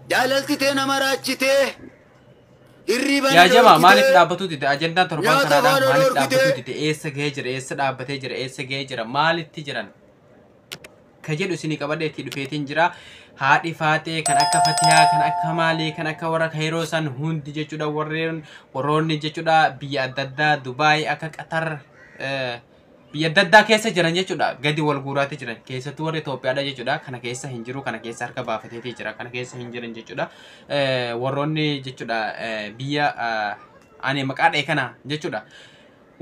جاللتي تينا مراجتي يا جماعة مالك دابتوتي ده أجندة تربان كندا مالك دابتوتي ده إيس جيجر إيس دابتي جر إيس جيجر مالك تجران كجلو سيني كبده تيدفيتين جرا هادي فاتي كان أكا فتيها كان أكا مالي كان أكا ورا خيروسان هون دي جچودا وروني جچودا بيا دادا دبي أكا قطر بيا دادا كيسا جران جچودا غدي والغوراتي جران كيسا تور إثيوبيا دا جچودا كان كيسا هنجرو كان كيسا هركا بافتي جرا كان كيسا هنجرن جچودا وروني جچودا بيا أني مقاد كانا جچودا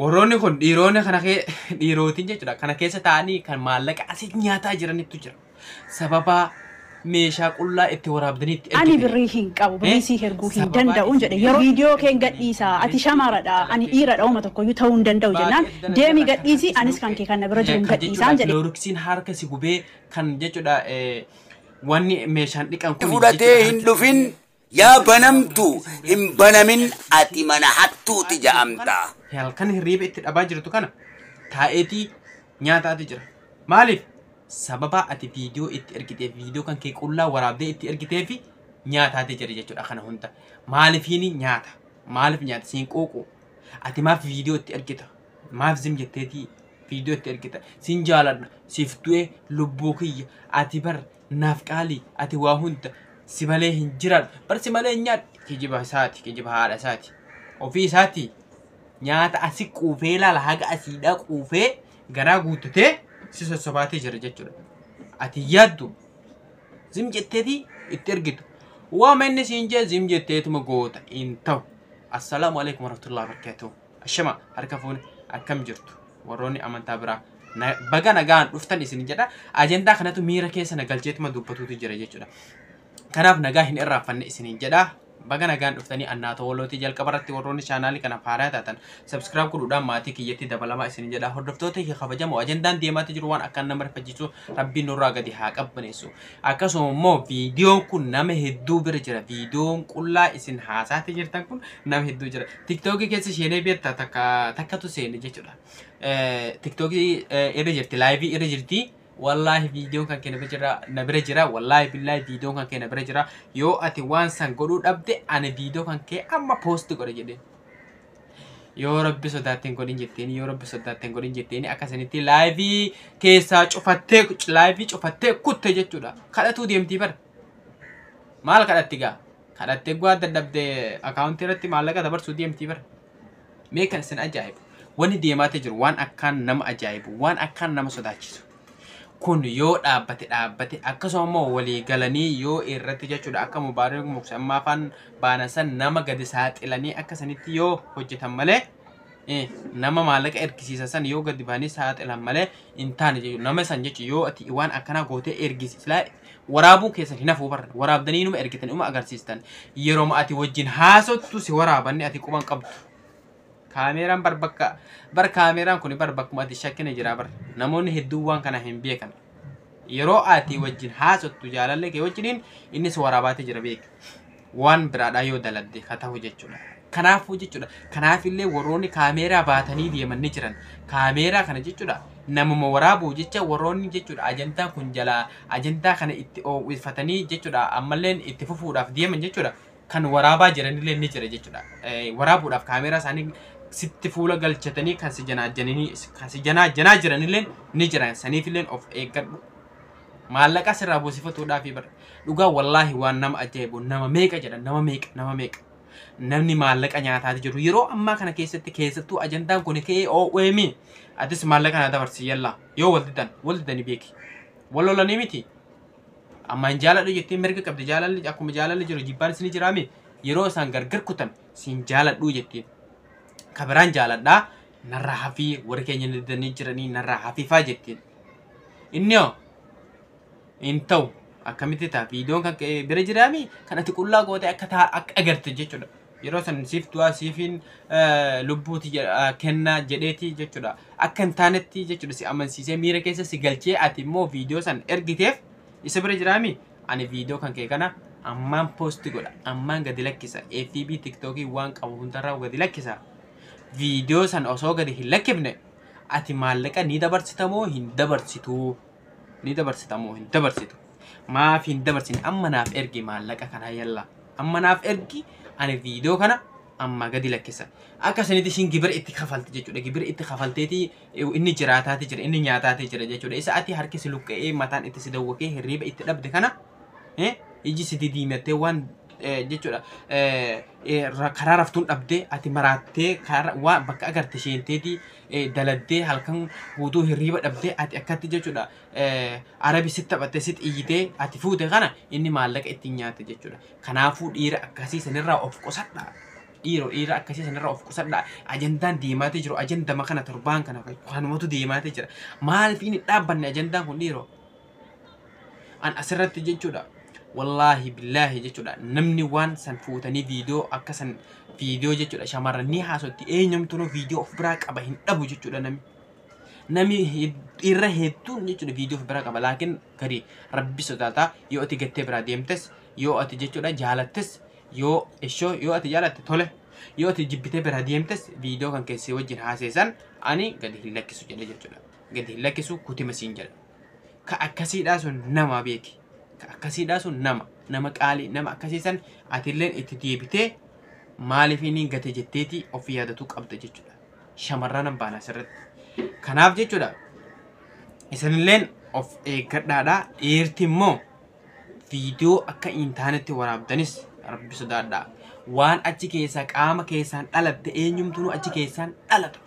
warroonni kun dhiironni kana kee dhiirootiin jechuudha kana keessa ta'anii kan maallaqa asii nyaataa jiranitu jira sababa meeshaa qullaa itti waraabdaniitti ani birrii hin qabu birrii si herguu hin danda'u jedhe yeroo viidiyoo keen gadhiisa ati shamaradha ani dhiiradha uma tokko iyyuu ta'uu hin danda'u jennaan deemi gadhiisi anis kan kee kana bira jiru gadhiisaan jedhe looriksiin harka si gubee kan jechuudha wanni meeshaan dhiqan kun fudhatee hin dhufin yaa banamtu hin banamin ati mana hattuuti ja'amta halkan hirriiba itti dhabaa jirtu kana taa'eetii nyaataati jira maaliif sababa ati viidiyoo itti ergiteef viidiyoo kan kee qullaa waraabdee itti ergiteefi nyaataati jira jechuudha kana hunda maalifiini maaliif nyaata siin quuqu ati maaf viidiyoo itti ergita maaf zim jetteetii viidiyoo itti ergita siin jaaladha siif du'ee lubbuu kiyya ati bar naaf qaalii ati waa hunda si malee hin jiran bar si malee nyaadhi kijiba isaati kijiba haadha isaati ofii isaati nyaata asi quufee laala haga asiidhaa quufee garaa guuttatee si sossobaatee jira jechuudha. Ati yaaddu zim jetteetii itti ergitu. Waama inni siin jee zim jetteetuma goota hin ta'u. Assalaamu alaikum warahmatullahi wabarakatuh. Ashama harka fuuni akkam jirtu warroonni amantaa biraa baga nagaan dhuftan isin jedha ajendaa kanatu miira keessa nagalcheetuma dubbatuutu jira jechuudha. Kanaaf nagaa hin irraanfanne isin jedha. baga nagaan dhuftanii annaata walooti jalqabarratti warroonni chaanaalii kana faaraa taatan subscribe godhuudhaan maatii kiyyatti dabalamaa isin jedha hordoftoota kee kabajamoo ajandaan deemaatti jiru waan akka nama rifachiisu rabbiin nurraa gadi haa qabbaneessu akkasuma immoo viidiyoon kun nama hedduu bira jira viidiyoon qullaa isin haasaatti jirtan kun nama hedduu jira tiktookii keessa sheenee beektaa takkatu seene jechuudha tiktookii irra jirti laayivii irra jirti والله فيديو كان كنا بجرا نبرجرا والله بالله فيديو كان كنا بجرا يو أتي وان سانقولود أبدي أنا فيديو كان كي أما بوست كوري جدي يو رب صداتين كورين جتيني يو رب صداتين كورين جتيني أكاسنتي لايفي كيسا شوفتة لايفي شوفتة كوت جتودا كذا تو ديم تيبر مال كذا تيجا كذا تيجوا تدبدي أكاونتي رتي مال كذا بر سوديم تيبر ميكان سن أجايب وان ديمات جر وان أكان نم أجايب وان أكان نم صداتشيسو kun yoo dhaabbate akkasuma walii galanii yoo irratti jechuudha akka mubaarak muksammaa fan baanasan nama gadi saaxilanii akkasanitti yoo hojjetan malee nama maallaqa ergisiisan yoo gadi baanii saaxilan malee intaan jechuudha nama san jechuudha yoo ati waan akkana gootee ergisiislaa waraabuu keessan hin hafuu barra waraabdanii numa ergitan uma agarsiistan yeroo ati wajjin haasottu si waraabanni ati quban qabdu kaameeraan bar kaameeraan kun bakkuma ati shakkina jira bar namoonni hedduu waan kana hin beekan yeroo ati wajjin haasottu jaalalle kee wajjiniin innis waraabaate jira beek waan biraadhaa yoo daladde katahu jechuudha kanaafuu jechuudha kanaafillee warroonni kaameeraa baatanii deemanii jiran kaameeraa kana jechuudha namuma waraabuu jecha warroonni jechuudha ajantaa kun jalaa ajantaa kana itti oowwifatanii jechuudha ammalleen itti fufuudhaaf deeman jechuudha kan waraabaa jiranillee ni jira jechuudha waraabuudhaaf kaameeraa isaanii sitti fuula galchatanii kan si janaa jiranillee ni jiran saniifillee of eeggadhu maallaqa sirraa buusifatuudhaaf bara dhugaa wallaahi waan nama ajaa'ibu nama meeqa jedhan nama meeqa namni maallaqa nyaataati jiru yeroo ammaa kana keessattuu ajandaan kun kee OOM atis maallaqa na dabarsi yalla yoo waldidani beeki wallolanii miti amma hin jaaladhu jettee mirga qabdi jaalalli akkuma jaalalli jiru jibbaan isin jiraame yeroo isaan gargar kutan siin jaaladhu jettee kabiraan jaaladhaa narraa hafii warri keenya didanii jiranii narraa hafiifaa jettiin inni in ta'u akkamitti ta'a viidiyoon kan bira jiraami kan ati qullaa gootee akka agarte jechuudha yeroo san siif du'aa siifin lubbuuti kennaa jedheeti jechuudha akka hin taanetti jechuudha si amansiisee miira keessa si galchee ati immoo viidiyoo san ergiteef isa bira jiraami ani viidiyoo kan kee kana ammaan poosti godha ammaan gadi lakkisa FB TikTokii waan qabu hundarraa gadi lakkisa viidiyoo san osoo gadi hin lakkifne ati maallaqa ni dabarsitamoo hin dabarsitu ni dabarsitamoo hin dabarsitu ما في دبرسين أما ناف إرجي مالك أكنا يلا أما ناف إرجي أنا فيديو كنا أما قدي لك كسا أكاسني تشين جبر اتخافلت جيجودا جبر اتخافلتي إني جراتاتي جرا إني نياتاتي جرا جيجودا إسا أتي هركي سلوك متان اتسدوكي هريب اتلبد كنا يجي سيدي ديمتي وان jechuudha karaa raftuun dhabdee ati maraattee waa bakka agarte isheenteeti daladdee halkan guutuu hirriiba dhabdee ati akkatti jechuudha arabi sitti taphattee sitti iyyitee ati fuute kana inni maallaqa ittiin nyaate jechuudha. Kanaafuu dhiira akkasii sanirraa of qusadhaa. Dhiira akkasii sanirraa of qusadhaa. Ajandaan deemaatee jiru ajandama kana torbaan kana kanumatu deemaatee jira. Maaliif inni dhaabbanne ajandaan kun dhiiroo? An asirratti jechuudha. والله بالله جتودا نمني وان سن فوتني فيديو أكسن فيديو جتودا شمرني حاسوتي نمتونو فيديو أفبراك أبا أبو جتودا نمي إرهيتون جتودا فيديو أفبراك أبا لكن كري ربي سداتا يو أتي جتة براديمتس يو أتي جتودا جالتس يو إيشو أتي جالت توله يو أتي جبتة براديمتس فيديو كان كيسي وجين حاسسان أني قد هلاكسو جل جتودا قد هلاكسو كوتي مسينجل كأكسي داسو نما بيكي akkasiidhaa sun nama qaalii nama akkasiisan atilleen itti deebitee maaliif inni gate jetteeti of yaadatu qabda jechuudha. Shamarran baana asirratti. Kanaaf jechuudha isinilleen of eeggadhaadhaa. Dhiirti immoo viidiyoo akka intaanetti waraabdanis rabbi sodaadhaa. Waan achi keessaa qaama keessaan dhalatte eenyumtuu achi keessaan dhalatu.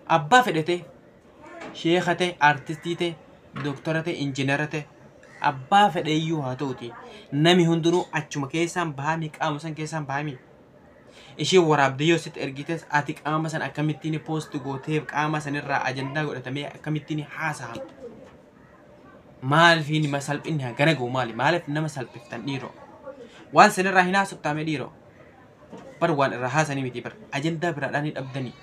Abbaa fedhate, sheekate, artistiite, doktorate, injiinarate. Abbaa fedheeyyuu haa ta'uti nami hundinuu achuma keessaan bahami qaama san keessaan bahami ishee waraabdee yoo sitti ergites ati qaama san akkamittiin poost gootee qaama sanirraa ajandaa godhatamee akkamittiin haasa'a maaliif nama salphinni hagana ga'u maaliif nama salphiftan dhiiroo waan sanirraa hin haasoftaame dhiiroo bar waan irraa haasanii miti bar ajandaa biraadhaan dhabdanii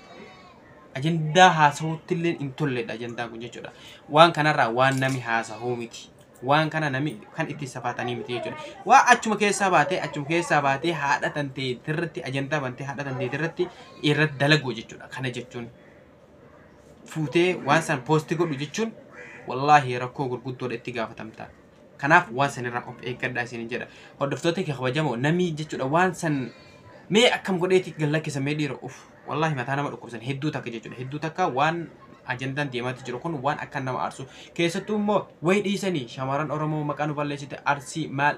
ajandaa haasawutti illee hin tolledha ajandaa kun jechuudha waan kanarraa waan nami haasa'uu miti. Waan kana nami kan itti safaatanii miti jechuudha. Waa achuma keessaa baatee haadha tantee irratti ajandaa bantee haadha tantee irratti dalaguu jechuudha. Kana jechuun fuutee waan san poosti godhu jechuun wallaahi rakkoo gurguddoodha itti gaafatamta. Kanaaf waan sanirraa of eeggadhaa isin jedha. Hordoftoota kee kabajamoo namni jechuudha waan san mee akkam godheeti gallakkisa mee dhiira wallaahi mataa nama dhukkubsan hedduu takka jechuudha. Hedduu takka waan ajandaan deemaatti jiru kun waan akka nama aarsu keessattuu immoo wayi dhiisanii shamarran Oromoo maqaa nu balleessite arsii maal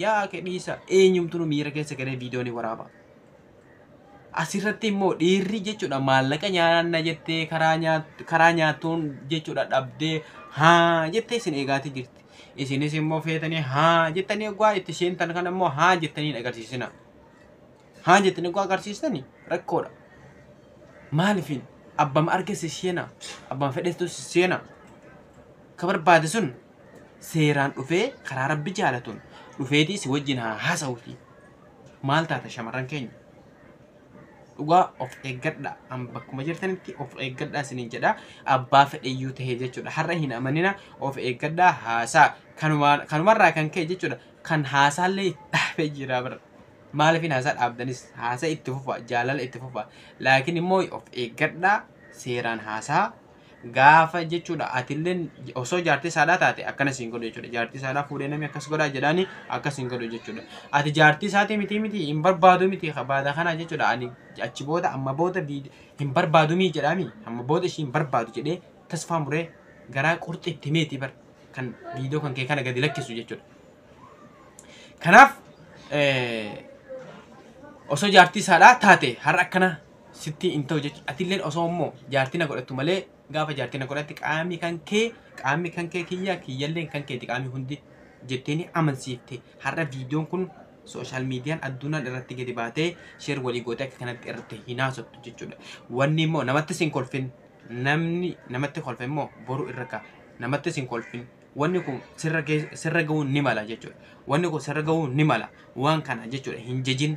yaa kee dhiisa eenyumtuu miira keessa galee viidiyoon waraaba. Asirratti immoo dhiirri jechuudha maallaqa nyaanna jettee karaa nyaatuun jechuudha dhabdee haa jettee isin eegaatii jirti. Isinis immoo feetanii haa jettanii egaa itti isheen kana immoo haa jettanii agarsiisina. Haa jettanii egaa agarsiistanii rakkoodha. Maaliifin? Abbam argese siena abbam fedhestu siena kabar baade sun seeraan dhufee karaa rabbi jaalatun dhufeetii si wajjin haasa'uuti maal taata shamarran keenya dhugaa of eeggadha an bakkuma jirtanitti of eeggadhaa isiniin jedha abbaa fedheyyuu tahee jechuudha har'a hin amanina of eeggadhaa haasaa kanumarraa kan ka'e jechuudha kan haasaallee dhaabee jira bara maaliifin haasaa dhaabdanis haasaa itti fufa jaalala itti fufa laakiin immoo of eeggadhaa seeraan haasaa gaafa jechuudha atilleen osoo jaartii saadaa taate akkana siin godhu jechuudha jaartii saadaa fuudhee namni akkas godhaa jedhaani akkas hin godhu jechuudha ati jaartii saatii miti hin barbaadu miti baada kana jechuudha ani achi booda amma booda hin barbaadu mii jedhaami amma booda ishii hin barbaadu jedhee tasfaa muree garaa qurxi itti meeti bar kan viidiyoo kan kee kana gadi lakkisu jechuudha kanaaf osoo jaartii saadaa taate har'a akkana sitti in ta'u jechuudha atilleen osoo immoo jaartii na godhattu malee gaafa jaartii na godhatti qaamni kan kee kiyyalleen kan keeti qaamni hundi jetteeni amansiifte har'a viidiyoon kun sooshaal miidiyaan addunyaan irratti gadi baatee sheer walii gootee akka kanatti irratti hin haasoftu jechuudha wanni immoo namatti sin kolfin namni namatti kolfe immoo boru irra ka namatti sin kolfin wanni kun sirra ga'uu ni mala jechuudha wanni kun sirra ga'uu ni mala waan kana jechuudha hin jejin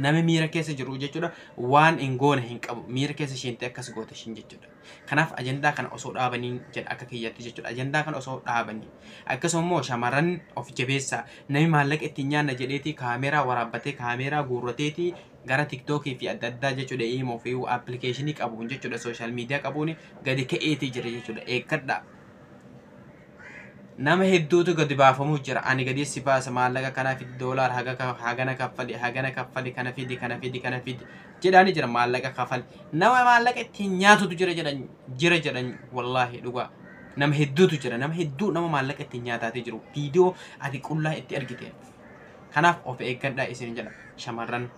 nama miira keessa jiru jechuudha waan hin goone hin qabu miira keessa isheente akkas goote ishiin jechuudha kanaaf ajandaa kana osoo dhaabanii jedha akka kiyyatti jechuudha ajandaa kana osoo dhaabanii akkasuma immoo shamarran of jabeessaa namni maallaqa ittiin nyaanna jedheeti kaameeraa waraabbatee kaameeraa guurrateeti gara tiktookii fi adda addaa jechuudha imoo fi appilikeeshinii qabuun jechuudha sooshaal miidiyaa qabuun gadi ka'eetii jira jechuudha eeggadhaa nama hedduutu gadi baafamuu jira. Ani gadi si baasa maallaqa kana fidi doolaar hagana kaffali kana fidi jedhaani jira maallaqa kaffali. Nama maallaqa ittiin nyaatutu jira jedhan wallaahi dhugaa. Nama hedduutu jira nama hedduu nama maallaqa ittiin nyaataatee jiru viidiyoo ati qullaa itti argite. Kanaaf of eeggadhaa isin jedha shamarran.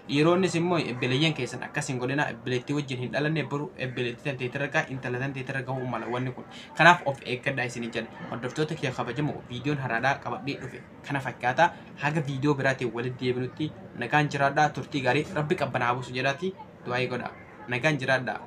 Dhiironnis immoo ebbileeyyan keessan akkasiin godhina ebbileettii wajjin hin dhalanne boru ebbileettii tanteetti ragaa intala tanteetti ragaa uumala wanni kun. Kanaaf of eeggadhaa isin jedha. Hordoftoota kee kabajamoo viidiyoon haraadhaa qabadhee dhufe kana fakkaata haga viidiyoo biraatiin walitti deebinutti nagaan jiraadhaa turtii gaarii rabbi qabbanaa buusu jedhaati du'aa godhaa nagaan jiraadhaa.